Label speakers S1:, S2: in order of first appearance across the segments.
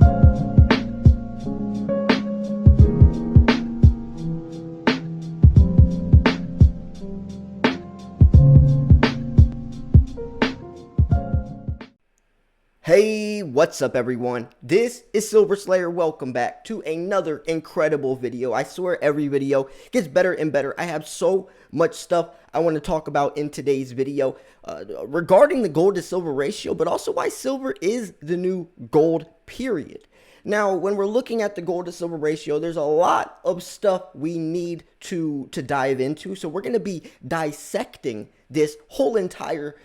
S1: Hey, what's up everyone? This is Silver Slayer. Welcome back to another incredible video. I swear every video gets better and better. I have so much stuff I want to talk about in today's video regarding the gold to silver ratio, but also why silver is the new gold, period. Now, when we're looking at the gold to silver ratio, there's a lot of stuff we need to dive into. So we're going to be dissecting this whole entire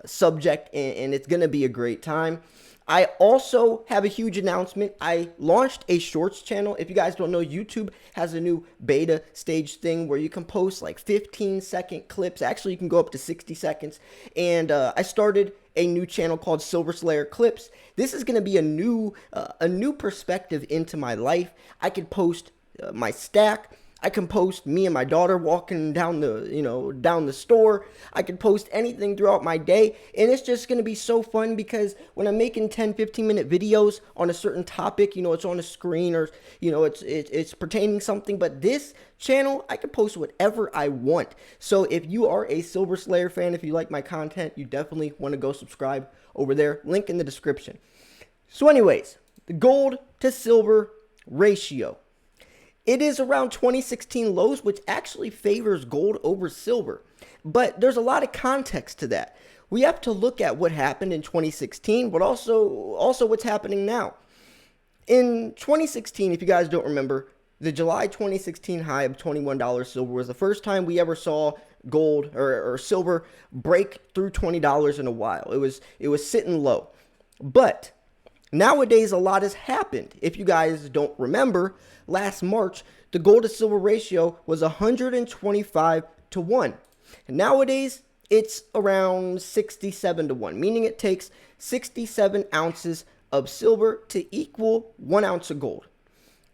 S1: subject, and it's going to be a great time. I also have a huge announcement. I launched a shorts channel. If you guys don't know, YouTube has a new beta stage thing where you can post like 15-second clips. Actually, you can go up to 60 seconds. And I started a new channel called Silver Slayer Clips. This is going to be a new perspective into my life. I could post my stack. I can post me and my daughter walking down the store. I can post anything throughout my day, and it's just going to be so fun because when I'm making 10-15 minute videos on a certain topic, it's on a screen or it's pertaining something, but this channel I can post whatever I want. So if you are a Silver Slayer fan, if you like my content, you definitely want to go subscribe over there. Link in the description. So anyways, the gold to silver ratio. It is around 2016 lows, which actually favors gold over silver. But there's a lot of context to that. We have to look at what happened in 2016, but also what's happening now. In 2016, if you guys don't remember, the July 2016 high of $21 silver was the first time we ever saw gold or silver break through $20 in a while. It was sitting low. But nowadays, a lot has happened. If you guys don't remember, last March, the gold to silver ratio was 125 to 1. And nowadays, it's around 67 to 1, meaning it takes 67 ounces of silver to equal 1 ounce of gold.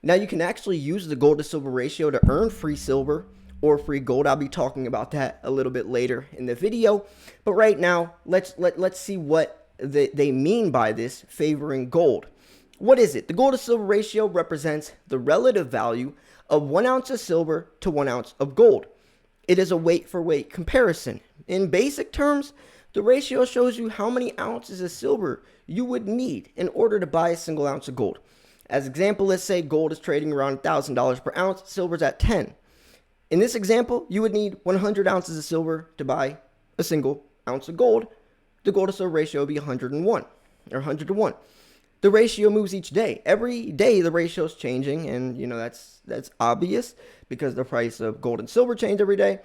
S1: Now, you can actually use the gold to silver ratio to earn free silver or free gold. I'll be talking about that a little bit later in the video. But right now, let's see what they mean by this favoring gold. What is it? The gold to silver ratio represents the relative value of 1 ounce of silver to 1 ounce of gold. It is a weight for weight comparison. In basic terms, the ratio shows you how many ounces of silver you would need in order to buy a single ounce of gold. As example, let's say gold is trading around $1,000 per ounce, silver's at 10. In this example, you would need 100 ounces of silver to buy a single ounce of gold. The gold to silver ratio would be 101 or 100 to 1. The ratio moves each day. Every day the ratio is changing, and that's obvious because the price of gold and silver change every day.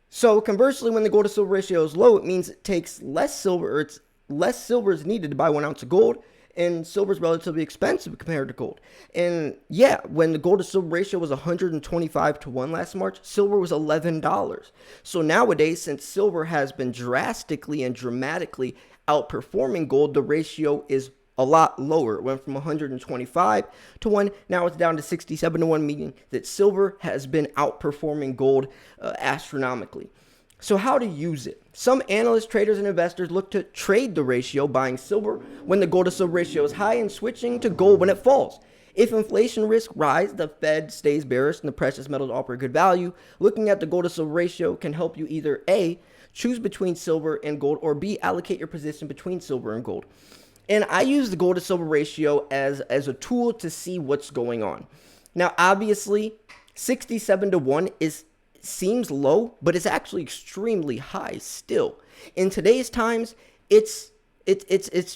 S1: So conversely, when the gold to silver ratio is low, it means it takes less silver, or it's less silver is needed to buy 1 ounce of gold, and silver is relatively expensive compared to gold. And yeah, when the gold to silver ratio was 125 to 1 last March, silver was $11. So nowadays, since silver has been drastically and dramatically outperforming gold, the ratio is a lot lower. It went from 125 to 1. Now it's down to 67 to 1, meaning that silver has been outperforming gold astronomically. So how to use it? Some analysts, traders, and investors look to trade the ratio, buying silver when the gold to silver ratio is high and switching to gold when it falls. If inflation risk rise, the Fed stays bearish and the precious metals offer good value. Looking at the gold to silver ratio can help you either A, choose between silver and gold, or B, allocate your position between silver and gold. And I use the gold to silver ratio as a tool to see what's going on. Now, obviously, 67 to 1 seems low, but it's actually extremely high still. In today's times, it's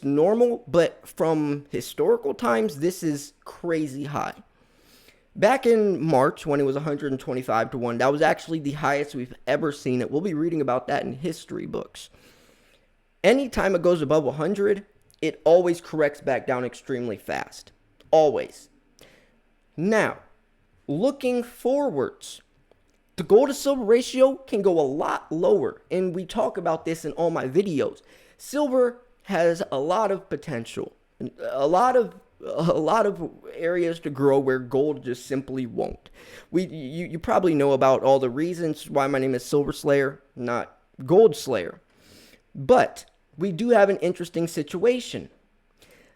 S1: normal, but from historical times, this is crazy high. Back in March, when it was 125 to 1, that was actually the highest we've ever seen it. We'll be reading about that in history books. Anytime it goes above 100, it always corrects back down extremely fast. Always. Now, looking forwards, the gold to silver ratio can go a lot lower, and we talk about this in all my videos. Silver has a lot of potential, a lot of areas to grow where gold just simply won't. You probably know about all the reasons why my name is Silver Slayer, not Gold Slayer. But we do have an interesting situation.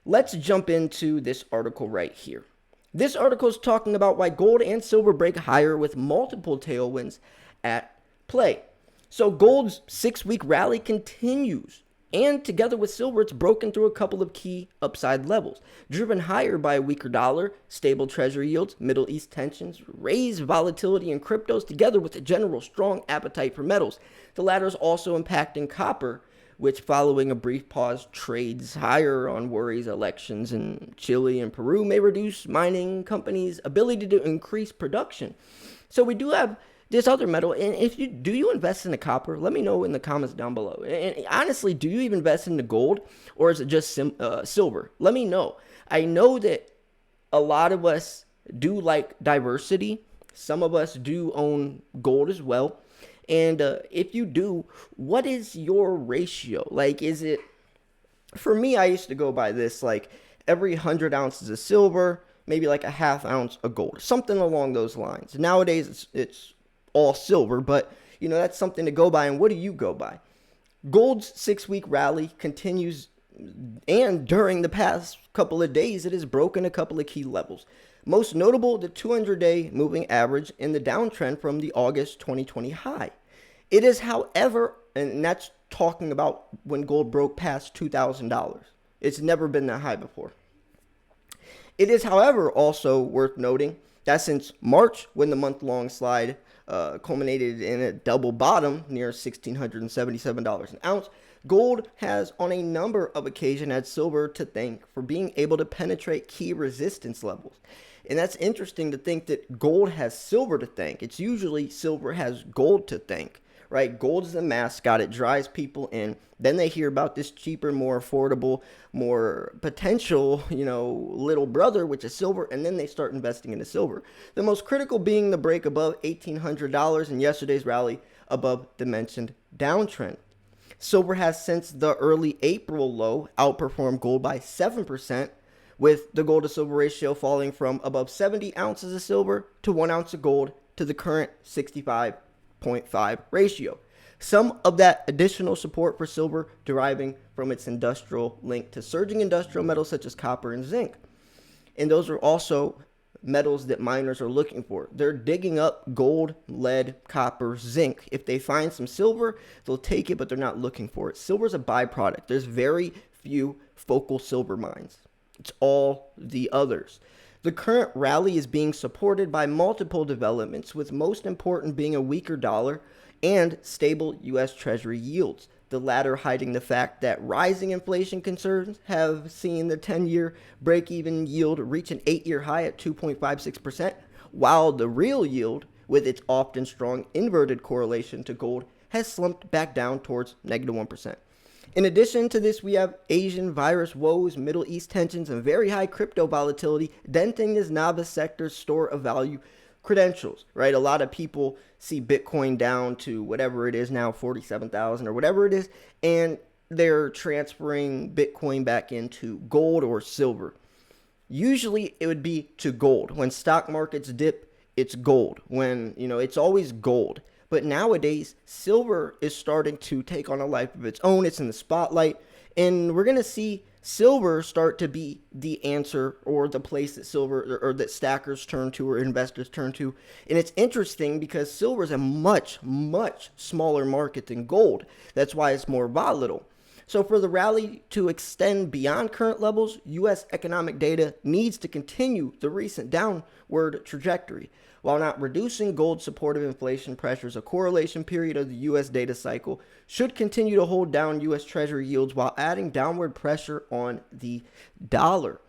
S1: let's jump into this article right here. This article is talking about why gold and silver break higher with multiple tailwinds at play. So gold's 6-week rally continues, and together with silver, it's broken through a couple of key upside levels, driven higher by a weaker dollar, stable treasury yields, Middle East tensions, raised volatility in cryptos, together with a general strong appetite for metals. The latter is also impacting copper, which following a brief pause trades higher on worries elections in Chile and Peru may reduce mining companies' ability to increase production. So we do have this other metal, and if you do you invest in the copper? Let me know in the comments down below. And honestly, do you even invest in the gold, or is it just silver? Let me know. I know that a lot of us do like diversity. Some of us do own gold as well. And if you do, what is your ratio? Like, is it, for me, I used to go by this, like every 100 ounces of silver, maybe like a ½ ounce of gold, something along those lines. Nowadays, it's all silver, but that's something to go by. And what do you go by? Gold's 6-week rally continues, and during the past couple of days, it has broken a couple of key levels. Most notable, the 200-day moving average in the downtrend from the August 2020 high. It is, however, and that's talking about when gold broke past $2,000. It's never been that high before. It is, however, also worth noting that since March, when the month-long slide culminated in a double bottom near $1,677 an ounce, gold has on a number of occasions had silver to thank for being able to penetrate key resistance levels. And that's interesting to think that gold has silver to thank. It's usually silver has gold to thank, right? Gold is the mascot. It drives people in. Then they hear about this cheaper, more affordable, more potential, little brother, which is silver, and then they start investing into silver. The most critical being the break above $1,800 in yesterday's rally above the mentioned downtrend. Silver has since the early April low outperformed gold by 7%, with the gold to silver ratio falling from above 70 ounces of silver to 1 ounce of gold to the current 65.5 ratio. Some of that additional support for silver deriving from its industrial link to surging industrial metals such as copper and zinc. And those are also metals that miners are looking for. They're digging up gold, lead, copper, zinc. If they find some silver, they'll take it, but they're not looking for it. Silver is a byproduct. There's very few focal silver mines. It's all the others. The current rally is being supported by multiple developments, with most important being a weaker dollar and stable U.S. Treasury yields, the latter hiding the fact that rising inflation concerns have seen the 10-year break-even yield reach an 8-year high at 2.56%, while the real yield, with its often strong inverted correlation to gold, has slumped back down towards negative 1%. In addition to this, we have Asian virus woes, Middle East tensions, and very high crypto volatility denting this novice sector's store of value credentials, right? A lot of people see Bitcoin down to whatever it is now, 47,000 or whatever it is, and they're transferring Bitcoin back into gold or silver. Usually it would be to gold. When stock markets dip, it's gold. When, it's always gold. But nowadays, silver is starting to take on a life of its own. It's in the spotlight. And we're going to see silver start to be the answer, or the place that silver or that stackers turn to or investors turn to. And it's interesting because silver is a much, much smaller market than gold. That's why it's more volatile. So for the rally to extend beyond current levels, U.S. economic data needs to continue the recent downward trajectory. While not reducing gold's supportive inflation pressures, a correlation period of the U.S. data cycle should continue to hold down U.S. Treasury yields while adding downward pressure on the dollar.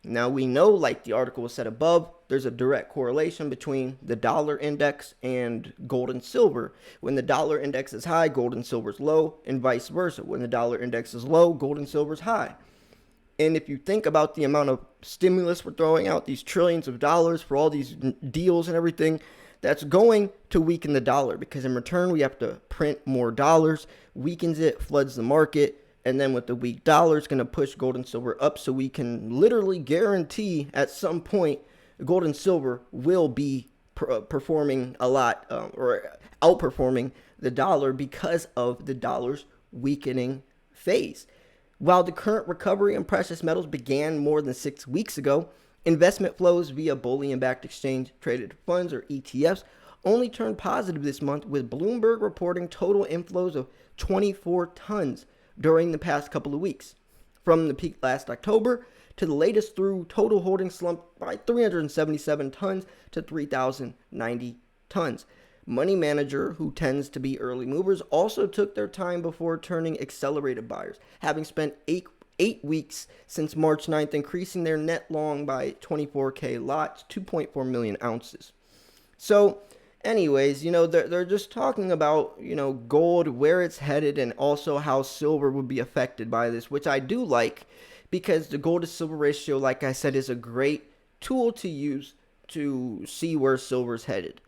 S1: Now, we know, like the article was said above, there's a direct correlation between the dollar index and gold and silver. When the dollar index is high, gold and silver is low, and vice versa. When the dollar index is low, gold and silver is high. And if you think about the amount of stimulus we're throwing out, these trillions of dollars for all these deals and everything, that's going to weaken the dollar, because in return we have to print more dollars, weakens it, floods the market, and then with the weak dollar, it's going to push gold and silver up, so we can literally guarantee at some point gold and silver will be performing a lot or outperforming the dollar because of the dollar's weakening phase. While the current recovery in precious metals began more than 6 weeks ago, investment flows via bullion-backed exchange-traded funds, or ETFs, only turned positive this month, with Bloomberg reporting total inflows of 24 tons during the past couple of weeks. From the peak last October to the latest through, total holdings slumped by 377 tons to 3,090 tons. Money manager, who tends to be early movers, also took their time before turning accelerated buyers, having spent eight weeks since March 9th, increasing their net long by 24K lots, 2.4 million ounces. So, anyways, they're just talking about, gold, where it's headed, and also how silver would be affected by this, which I do like, because the gold to silver ratio, like I said, is a great tool to use to see where silver's headed.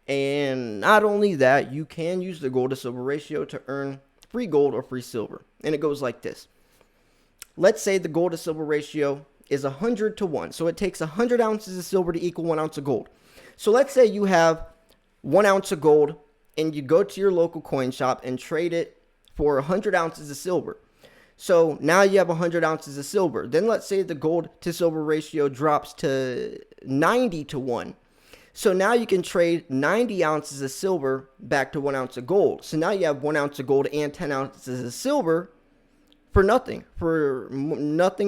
S1: And not only that, you can use the gold to silver ratio to earn free gold or free silver. And it goes like this. Let's say the gold to silver ratio is 100 to 1. So it takes 100 ounces of silver to equal 1 ounce of gold. So let's say you have 1 ounce of gold and you go to your local coin shop and trade it for 100 ounces of silver. So now you have 100 ounces of silver. Then let's say the gold to silver ratio drops to 90 to 1. So now you can trade 90 ounces of silver back to 1 ounce of gold. So now you have 1 ounce of gold and 10 ounces of silver for nothing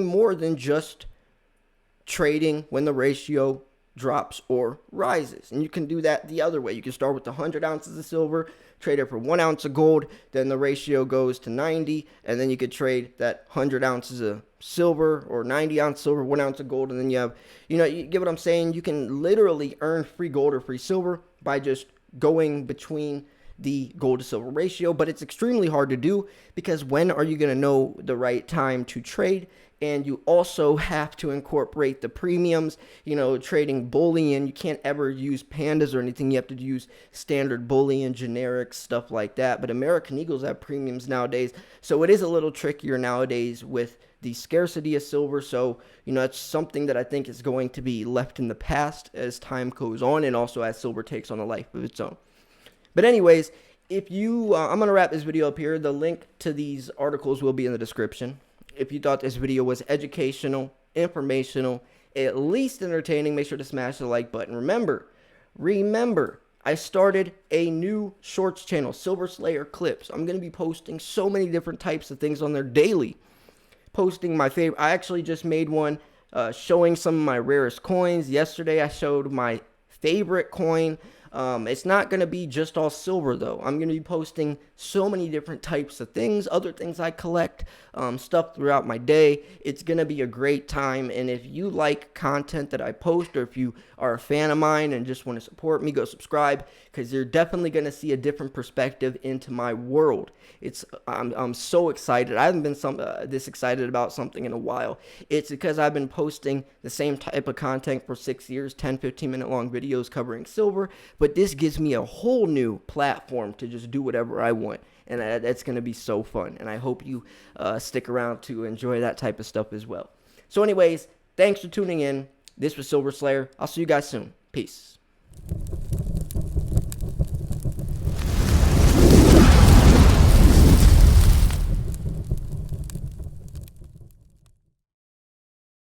S1: more than just trading when the ratio drops or rises. And you can do that the other way. You can start with 100 ounces of silver, trade it for 1 ounce of gold, then the ratio goes to 90, and then you could trade that 100 ounces of silver or 90 ounce silver, 1 ounce of gold, and then you have, you get what I'm saying? You can literally earn free gold or free silver by just going between the gold to silver ratio, but it's extremely hard to do, because when are you going to know the right time to trade? And you also have to incorporate the premiums, trading bullion. You can't ever use pandas or anything. You have to use standard bullion, generic stuff like that. But American Eagles have premiums nowadays. So it is a little trickier nowadays with the scarcity of silver. So, it's something that I think is going to be left in the past as time goes on, and also as silver takes on a life of its own. But anyways, if you, I'm going to wrap this video up here. The link to these articles will be in the description. If you thought this video was educational, informational, at least entertaining, make sure to smash the like button. Remember, I started a new shorts channel, Silver Slayer Clips. I'm going to be posting so many different types of things on there daily. Posting my favorite. I actually just made one showing some of my rarest coins. Yesterday, I showed my favorite coin. It's not going to be just all silver, though. I'm going to be posting so many different types of things, other things I collect, stuff throughout my day. It's going to be a great time, and if you like content that I post, or if you are a fan of mine and just want to support me, go subscribe, because you're definitely going to see a different perspective into my world. I'm so excited. I haven't been this excited about something in a while. It's because I've been posting the same type of content for 6 years, 10, 15-minute long videos covering silver, but this gives me a whole new platform to just do whatever I want, and that's going to be so fun, and I hope you stick around to enjoy that type of stuff as well. So anyways, thanks for tuning in. This was Silver Slayer. I'll see you guys soon. Peace.